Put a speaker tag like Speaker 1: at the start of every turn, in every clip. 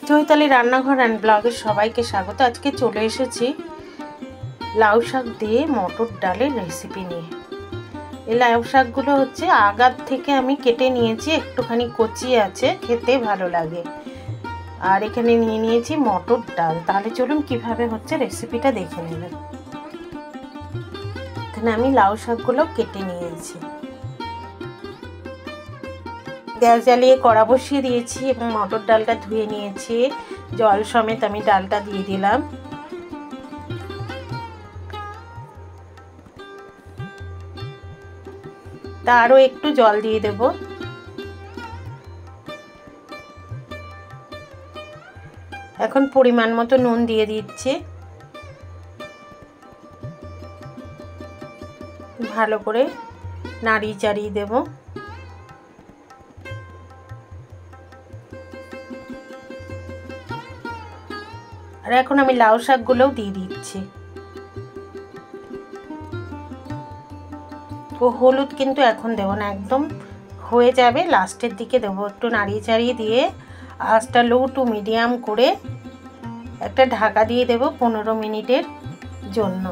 Speaker 1: চৈতালি রান্নাঘর অ্যান্ড ব্লগের সবাইকে স্বাগত। আজকে চলে এসেছি লাউ শাক দিয়ে মটর ডালের রেসিপি নিয়ে। এই লাউ শাকগুলো হচ্ছে আগার থেকে আমি কেটে নিয়েছি, একটুখানি কচি আছে, খেতে ভালো লাগে। আর এখানে নিয়ে নিয়েছি মটর ডাল। তাহলে চলুন কিভাবে হচ্ছে রেসিপিটা দেখে নেবেন। এখানে আমি লাউ শাকগুলো কেটে নিয়েছি। গ্যাস জ্বালিয়ে কড়া বসিয়ে দিয়েছি এবং মটর ডালটা ধুয়ে নিয়েছি। জল সমেত আমি ডালটা দিয়ে দিলাম। তা আরও একটু জল দিয়ে দেব। এখন পরিমাণ মতো নুন দিয়ে দিচ্ছি। ভালো করে নাড়িয়ে চাড়িয়ে দেব। আর এখন আমি লাউ শাকগুলোও দিয়ে দিচ্ছি। ও হলুদ কিন্তু এখন দেব না, একদম হয়ে যাবে লাস্টের দিকে দেবো। একটু নাড়িয়ে চাড়িয়ে দিয়ে আঁচটা লো টু মিডিয়াম করে একটা ঢাকা দিয়ে দেব 15 মিনিটের জন্য।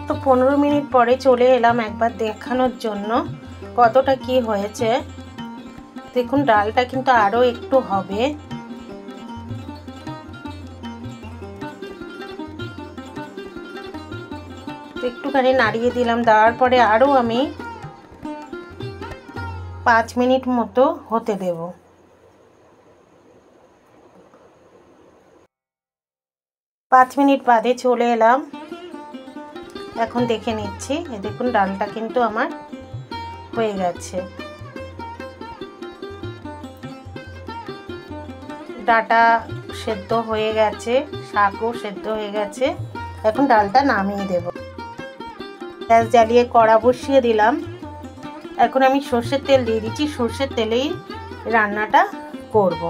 Speaker 1: তো 15 মিনিট পরে চলে এলাম একবার দেখানোর জন্য কতটা কি হয়েছে। দেখুন ডালটা কিন্তু আরও একটু হবে। একটুখানি নাড়িয়ে দিলাম, দেওয়ার পরে আরও আমি 5 মিনিট মতো হতে দেব। পাঁচ মিনিট বাদে চলে এলাম। এখন দেখে নিচ্ছি, দেখুন ডালটা কিন্তু আমার হয়ে গেছে। ডাটা সেদ্ধ হয়ে গেছে, শাকও সেদ্ধ হয়ে গেছে। এখন ডালটা নামিয়ে দেব। গ্যাস জ্বালিয়ে কড়া বসিয়ে দিলাম। এখন আমি সর্ষের তেল দিয়ে দিচ্ছি। সর্ষের তেলেই রান্নাটা করব।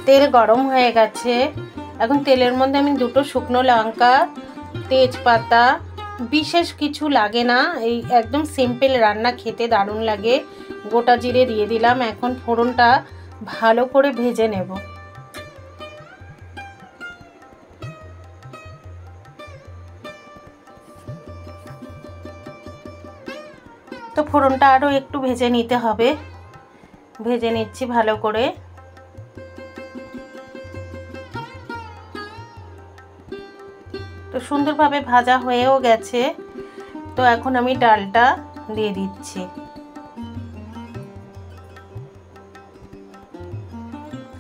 Speaker 1: তেল গরম হয়ে গেছে। এখন তেলের মধ্যে আমি 2টো শুকনো লঙ্কা, তেজপাতা, বিশেষ কিছু লাগে না, এই একদম সিম্পল রান্না, খেতে দারুণ লাগে, গোটা জিরে দিয়ে দিলাম। এখন ফোড়নটা ভালো করে ভেজে নেব। তো ফোড়নটা আরও একটু ভেজে নিতে হবে। ভেজে নিচ্ছি ভালো করে। তো সুন্দরভাবে ভাজা হয়েও গেছে। তো এখন আমি ডালটা দিয়ে দিচ্ছি।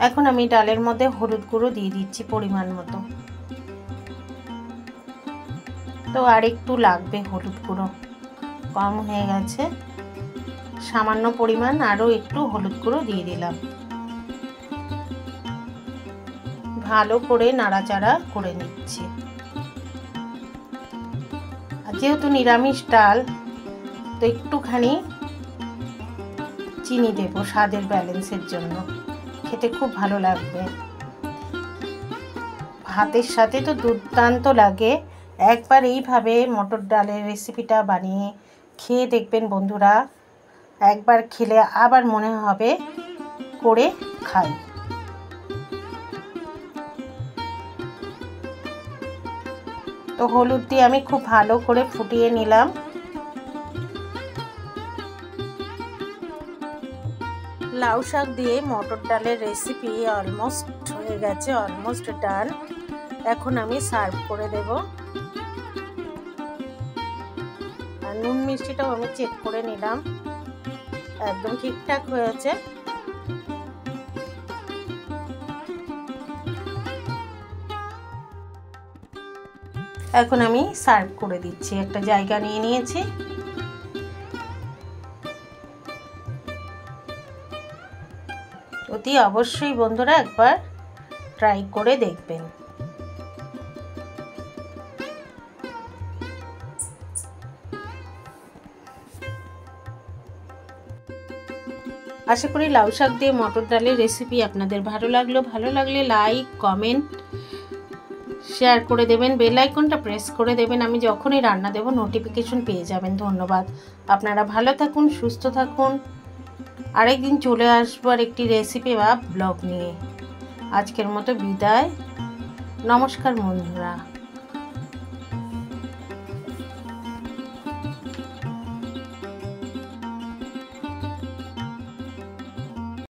Speaker 1: এখন আমি ডালের মধ্যে হলুদ গুঁড়ো দিয়ে দিচ্ছি পরিমাণ মতো। তো আর একটু লাগবে, হলুদ গুঁড়ো কম হয়ে গেছে, সামান্য পরিমাণ আরও একটু হলুদ গুঁড়ো দিয়ে দিলাম। ভালো করে নাড়াচাড়া করে নিচ্ছি। আর যেহেতু নিরামিষ ডাল, তো একটুখানি চিনি দেব স্বাদের ব্যালেন্সের জন্য, খেতে খুব ভালো লাগবে। ভাতের সাথে তো দুর্দান্ত লাগে। একবার এইভাবে মটর ডালের রেসিপিটা বানিয়ে খেয়ে দেখবেন বন্ধুরা। একবার খেলে আবার মনে হবে করে খাই। তো হলুদ দিয়ে আমি খুব ভালো করে ফুটিয়ে নিলাম। লাউ শাক দিয়ে মটর ডালের রেসিপি অলমোস্ট হয়ে গেছে, অলমোস্ট ডান। এখন আমি সার্ভ করে দেব। আর নুন মিষ্টিটাও আমি চেক করে নিলাম, একদম ঠিকঠাক হয়েছে। এখন আমি সার্ভ করে দিচ্ছি। একটা জায়গা নিয়ে নিয়েছি। অতি অবশ্যই বন্ধুরা একবার ট্রাই করে দেখবেন। আশা করি লাউ শাক দিয়ে মটর ডালের রেসিপি আপনাদের ভালো লাগলে লাইক, কমেন্ট, শেয়ার করে দেবেন, বেল আইকনটা প্রেস করে দেবেন। আমি যখনই রান্না দেব নোটিফিকেশন পেয়ে যাবেন। ধন্যবাদ। আপনারা ভালো থাকুন, সুস্থ থাকুন। আরেকদিন চলে আসবো আর একটি রেসিপি বা ব্লগ নিয়ে। আজকের মতো বিদায়। নমস্কার বন্ধুরা।